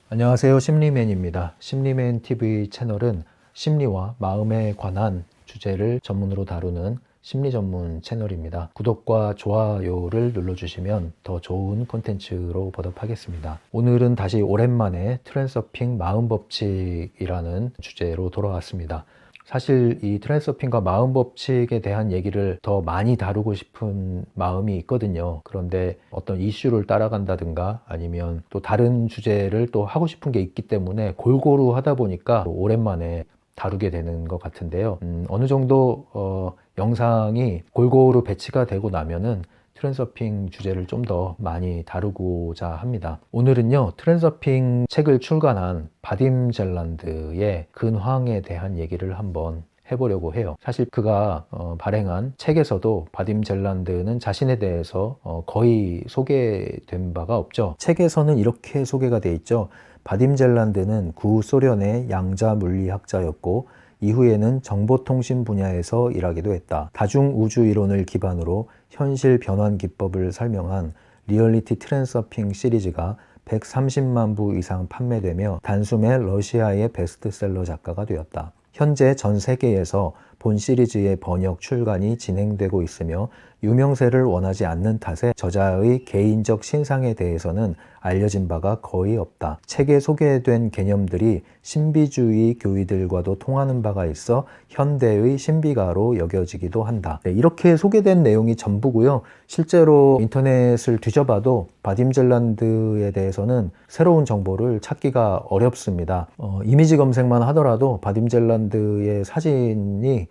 안녕하세요. 심리맨입니다. 심리맨 TV 채널은 심리와 마음에 관한 주제를 전문으로 다루는 심리 전문 채널입니다. 구독과 좋아요를 눌러주시면 더 좋은 콘텐츠로 보답하겠습니다. 오늘은 다시 오랜만에 트랜서핑 마음 법칙이라는 주제로 돌아왔습니다. 사실 이 트랜서핑과 마음 법칙에 대한 얘기를 더 많이 다루고 싶은 마음이 있거든요. 그런데 어떤 이슈를 따라간다든가 아니면 또 다른 주제를 또 하고 싶은 게 있기 때문에 골고루 하다 보니까 오랜만에 다루게 되는 것 같은데요. 어느 정도 영상이 골고루 배치가 되고 나면은 트랜서핑 주제를 좀 더 많이 다루고자 합니다. 오늘은요, 트랜서핑 책을 출간한 바딤 젤란드의 근황에 대한 얘기를 한번 해보려고 해요. 사실 그가 발행한 책에서도 바딤 젤란드는 자신에 대해서 거의 소개된 바가 없죠. 책에서는 이렇게 소개가 돼 있죠. 바딤 젤란드는 구소련의 양자 물리학자였고 이후에는 정보통신 분야에서 일하기도 했다. 다중우주 이론을 기반으로 현실 변환 기법을 설명한 리얼리티 트랜서핑 시리즈가 130만 부 이상 판매되며 단숨에 러시아의 베스트셀러 작가가 되었다. 현재 전 세계에서 본 시리즈의 번역 출간이 진행되고 있으며 유명세를 원하지 않는 탓에 저자의 개인적 신상에 대해서는 알려진 바가 거의 없다. 책에 소개된 개념들이 신비주의 교의들과도 통하는 바가 있어 현대의 신비가로 여겨지기도 한다. 네, 이렇게 소개된 내용이 전부고요. 실제로 인터넷을 뒤져봐도 바딤 젤란드에 대해서는 새로운 정보를 찾기가 어렵습니다. 이미지 검색만 하더라도 바딤 젤란드의 사진이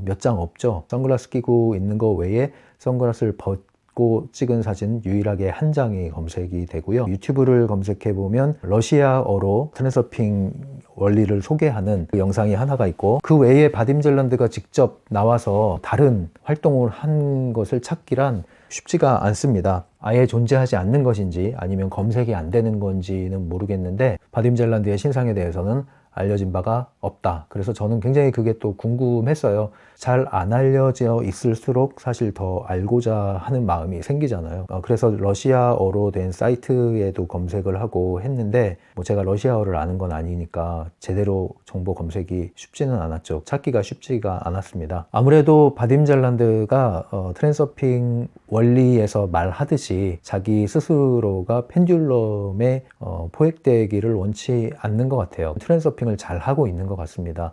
몇 장 없죠. 선글라스 끼고 있는 거 외에 선글라스를 벗고 찍은 사진 유일하게 한 장이 검색이 되고요. 유튜브를 검색해 보면 러시아어로 트랜서핑 원리를 소개하는 그 영상이 하나가 있고, 그 외에 바딤 젤란드가 직접 나와서 다른 활동을 한 것을 찾기란 쉽지가 않습니다. 아예 존재하지 않는 것인지 아니면 검색이 안 되는 건지는 모르겠는데 바딤 젤란드의 신상에 대해서는 알려진 바가 없다. 그래서 저는 굉장히 그게 또 궁금했어요. 잘 안 알려져 있을수록 사실 더 알고자 하는 마음이 생기잖아요. 그래서 러시아어로 된 사이트에도 검색을 하고 했는데 제가 러시아어를 아는 건 아니니까 제대로 정보 검색이 쉽지는 않았죠. 찾기가 쉽지가 않았습니다. 아무래도 바딤 젤란드가 트랜서핑 원리에서 말하듯이 자기 스스로가 펜듈럼에 포획되기를 원치 않는 것 같아요. 트랜서핑을 잘 하고 있는 것 같습니다.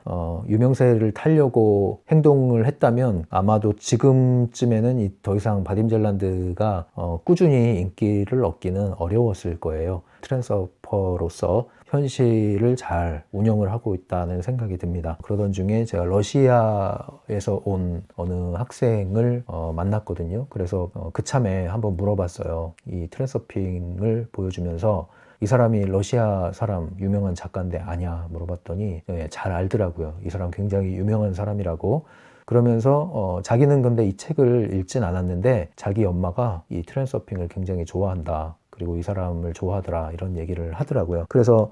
유명세를 타려고 행동을 했다면 아마도 지금쯤에는 더 이상 바딤 젤란드가 꾸준히 인기를 얻기는 어려웠을 거예요. 트랜서퍼로서 현실을 잘 운영을 하고 있다는 생각이 듭니다. 그러던 중에 제가 러시아에서 온 어느 학생을 만났거든요. 그래서 그참에 한번 물어봤어요. 이 트랜서핑을 보여주면서 이 사람이 러시아 사람 유명한 작가인데 아냐 물어봤더니 잘 알더라고요. 이 사람 굉장히 유명한 사람이라고. 그러면서 자기는 근데 이 책을 읽진 않았는데 자기 엄마가 이 트랜서핑을 굉장히 좋아한다. 그리고 이 사람을 좋아하더라 이런 얘기를 하더라고요. 그래서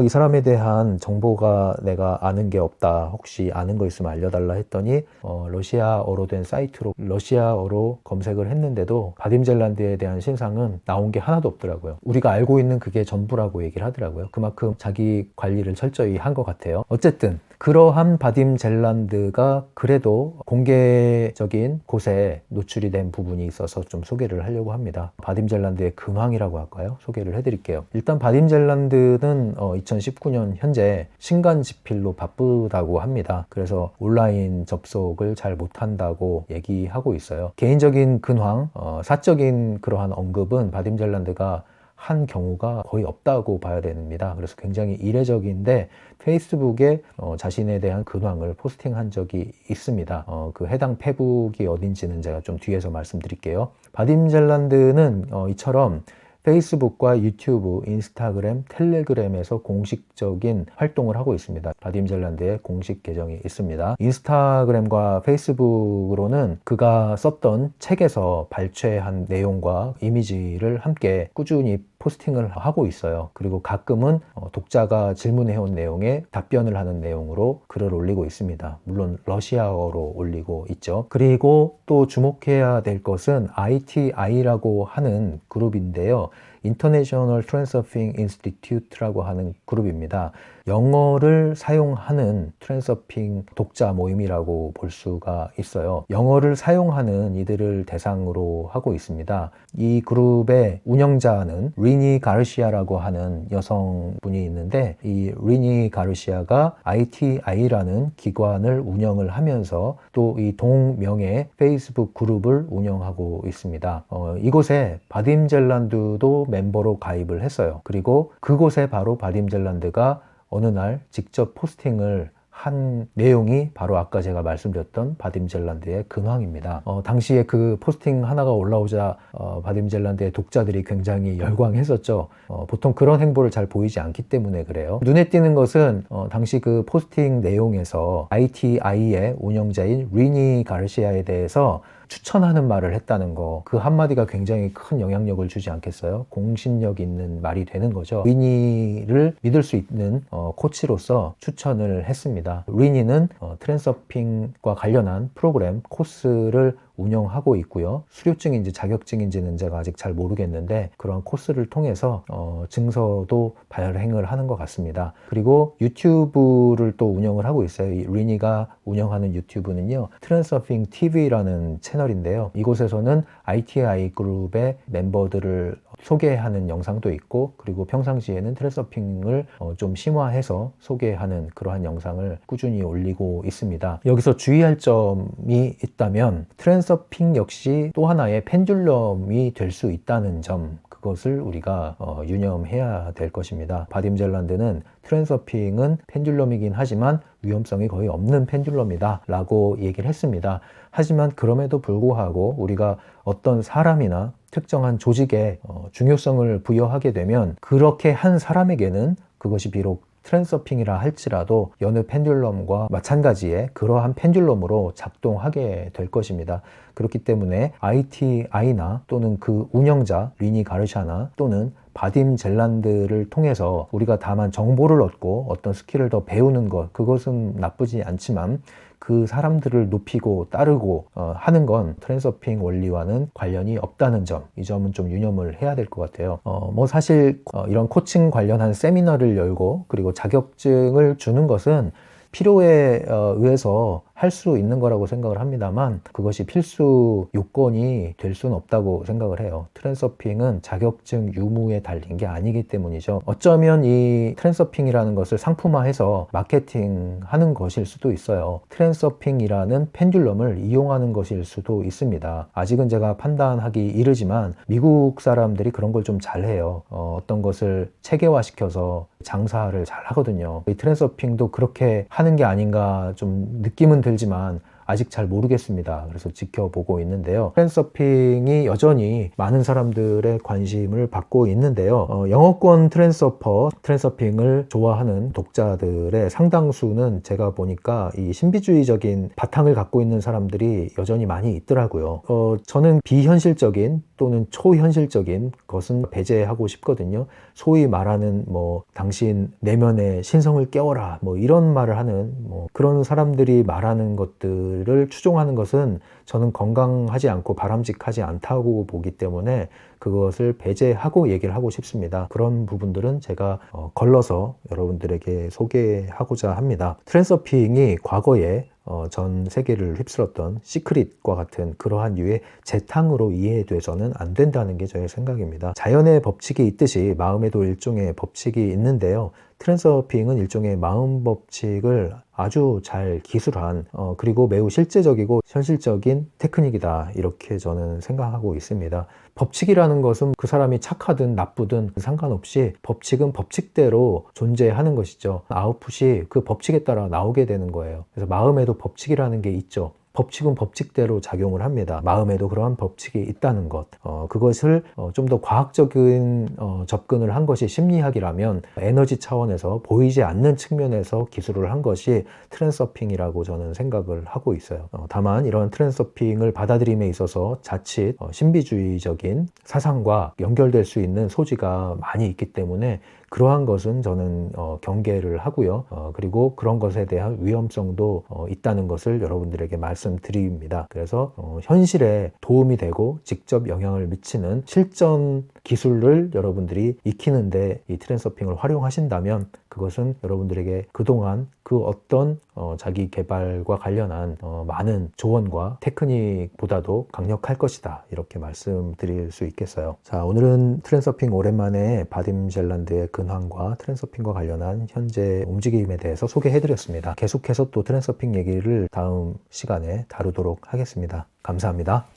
이 사람에 대한 정보가 내가 아는 게 없다. 혹시 아는 거 있으면 알려달라 했더니 러시아어로 된 사이트로 러시아어로 검색을 했는데도 바딤 젤란드에 대한 신상은 나온 게 하나도 없더라고요. 우리가 알고 있는 그게 전부라고 얘기를 하더라고요. 그만큼 자기 관리를 철저히 한 것 같아요. 어쨌든 그러한 바딤 젤란드가 그래도 공개적인 곳에 노출이 된 부분이 있어서 좀 소개를 하려고 합니다. 바딤 젤란드의 근황이라고 할까요? 소개를 해드릴게요. 일단 바딤 젤란드는 2019년 현재 신간지필로 바쁘다고 합니다. 그래서 온라인 접속을 잘 못한다고 얘기하고 있어요. 개인적인 근황, 사적인 그러한 언급은 바딤 젤란드가 한 경우가 거의 없다고 봐야 됩니다. 그래서 굉장히 이례적인데 페이스북에 자신에 대한 근황을 포스팅한 적이 있습니다. 그 해당 페북이 어딘지는 제가 좀 뒤에서 말씀드릴게요. 바딤 젤란드는 이처럼 페이스북과 유튜브, 인스타그램, 텔레그램에서 공식적인 활동을 하고 있습니다. 바딤 젤란드의 공식 계정이 있습니다. 인스타그램과 페이스북으로는 그가 썼던 책에서 발췌한 내용과 이미지를 함께 꾸준히 포스팅을 하고 있어요. 그리고 가끔은 독자가 질문해온 내용에 답변을 하는 내용으로 글을 올리고 있습니다. 물론 러시아어로 올리고 있죠. 그리고 또 주목해야 될 것은 ITI라고 하는 그룹인데요. International Transurfing Institute라고 하는 그룹입니다. 영어를 사용하는 트랜서핑 독자 모임이라고 볼 수가 있어요. 영어를 사용하는 이들을 대상으로 하고 있습니다. 이 그룹의 운영자는 리니 가르시아라고 하는 여성분이 있는데, 이 리니 가르시아가 ITI라는 기관을 운영을 하면서 또 이 동명의 페이스북 그룹을 운영하고 있습니다. 이곳에 바딤젤란드도 멤버로 가입을 했어요. 그리고 그곳에 바로 바딤젤란드가 어느 날 직접 포스팅을 한 내용이 바로 아까 제가 말씀드렸던 바딤젤란드의 근황입니다. 당시에 그 포스팅 하나가 올라오자 바딤젤란드의 독자들이 굉장히 열광했었죠. 보통 그런 행보를 잘 보이지 않기 때문에 그래요. 눈에 띄는 것은 당시 그 포스팅 내용에서 ITI의 운영자인 리니 가르시아에 대해서 추천하는 말을 했다는 거, 그 한마디가 굉장히 큰 영향력을 주지 않겠어요? 공신력 있는 말이 되는 거죠. 리니를 믿을 수 있는 코치로서 추천을 했습니다. 리니는 트랜서핑과 관련한 프로그램, 코스를 운영하고 있고요. 수료증인지 자격증인지는 제가 아직 잘 모르겠는데 그런 코스를 통해서 증서도 발행을 하는 것 같습니다. 그리고 유튜브를 또 운영을 하고 있어요. 이 리니가 운영하는 유튜브는요, 트랜서핑 TV라는 채널인데요. 이곳에서는 ITI 그룹의 멤버들을 소개하는 영상도 있고, 그리고 평상시에는 트랜서핑을 좀 심화해서 소개하는 그러한 영상을 꾸준히 올리고 있습니다. 여기서 주의할 점이 있다면, 트랜서핑 역시 또 하나의 펜듈럼이 될 수 있다는 점, 그것을 우리가 유념해야 될 것입니다. 바딤젤란드는 트랜서핑은 펜듈럼이긴 하지만 위험성이 거의 없는 펜듈럼이다 라고 얘기를 했습니다. 하지만 그럼에도 불구하고 우리가 어떤 사람이나 특정한 조직에 중요성을 부여하게 되면, 그렇게 한 사람에게는 그것이 비록 트랜서핑이라 할지라도 여느 펜듈럼과 마찬가지의 그러한 펜듈럼으로 작동하게 될 것입니다. 그렇기 때문에 ITI나 또는 그 운영자 리니 가르샤나 또는 바딤젤란드를 통해서 우리가 다만 정보를 얻고 어떤 스킬을 더 배우는 것, 그것은 나쁘지 않지만 그 사람들을 높이고 따르고 하는 건 트랜서핑 원리와는 관련이 없다는 점, 이 점은 좀 유념을 해야 될 것 같아요. 사실 이런 코칭 관련한 세미나를 열고 그리고 자격증을 주는 것은 필요에 의해서 할 수 있는 거라고 생각을 합니다만, 그것이 필수 요건이 될 수는 없다고 생각을 해요. 트랜서핑은 자격증 유무에 달린 게 아니기 때문이죠. 어쩌면 이 트랜서핑이라는 것을 상품화해서 마케팅하는 것일 수도 있어요. 트랜서핑이라는 펜듈럼을 이용하는 것일 수도 있습니다. 아직은 제가 판단하기 이르지만 미국 사람들이 그런 걸 좀 잘해요. 어떤 것을 체계화시켜서 장사를 잘 하거든요. 이 트랜서핑도 그렇게 하는 게 아닌가 좀 느낌은 들지만 아직 잘 모르겠습니다. 그래서 지켜보고 있는데요. 트랜서핑이 여전히 많은 사람들의 관심을 받고 있는데요. 영어권 트랜서핑을 좋아하는 독자들의 상당수는 제가 보니까 이 신비주의적인 바탕을 갖고 있는 사람들이 여전히 많이 있더라고요. 저는 비현실적인 또는 초현실적인 것은 배제하고 싶거든요. 소위 말하는 당신 내면의 신성을 깨워라 이런 말을 하는 그런 사람들이 말하는 것들을 추종하는 것은 저는 건강하지 않고 바람직하지 않다고 보기 때문에 그것을 배제하고 얘기를 하고 싶습니다. 그런 부분들은 제가 걸러서 여러분들에게 소개하고자 합니다. 트랜서핑이 과거에 전 세계를 휩쓸었던 시크릿과 같은 그러한 류의 재탕으로 이해돼서는 안 된다는 게 저의 생각입니다. 자연의 법칙이 있듯이 마음에도 일종의 법칙이 있는데요. 트랜서핑은 일종의 마음 법칙을 아주 잘 기술한 그리고 매우 실제적이고 현실적인 테크닉이다, 이렇게 저는 생각하고 있습니다. 법칙이라는 것은 그 사람이 착하든 나쁘든 상관없이 법칙은 법칙대로 존재하는 것이죠. 아웃풋이 그 법칙에 따라 나오게 되는 거예요. 그래서 마음에도 법칙이라는 게 있죠. 법칙은 법칙대로 작용을 합니다. 마음에도 그러한 법칙이 있다는 것, 그것을 좀 더 과학적인 접근을 한 것이 심리학이라면 에너지 차원에서 보이지 않는 측면에서 기술을 한 것이 트랜서핑이라고 저는 생각을 하고 있어요. 다만 이런 트랜서핑을 받아들임에 있어서 자칫 신비주의적인 사상과 연결될 수 있는 소지가 많이 있기 때문에 그러한 것은 저는 경계를 하고요. 그리고 그런 것에 대한 위험성도 있다는 것을 여러분들에게 말씀드립니다. 그래서 현실에 도움이 되고 직접 영향을 미치는 실전 기술을 여러분들이 익히는데 이 트렌서핑을 활용하신다면 그것은 여러분들에게 그동안 그 어떤 자기 개발과 관련한 많은 조언과 테크닉보다도 강력할 것이다, 이렇게 말씀드릴 수 있겠어요. 자, 오늘은 트렌서핑 오랜만에 바딤 젤란드의 근황과 트렌서핑과 관련한 현재 움직임에 대해서 소개해드렸습니다. 계속해서 또 트렌서핑 얘기를 다음 시간에 다루도록 하겠습니다. 감사합니다.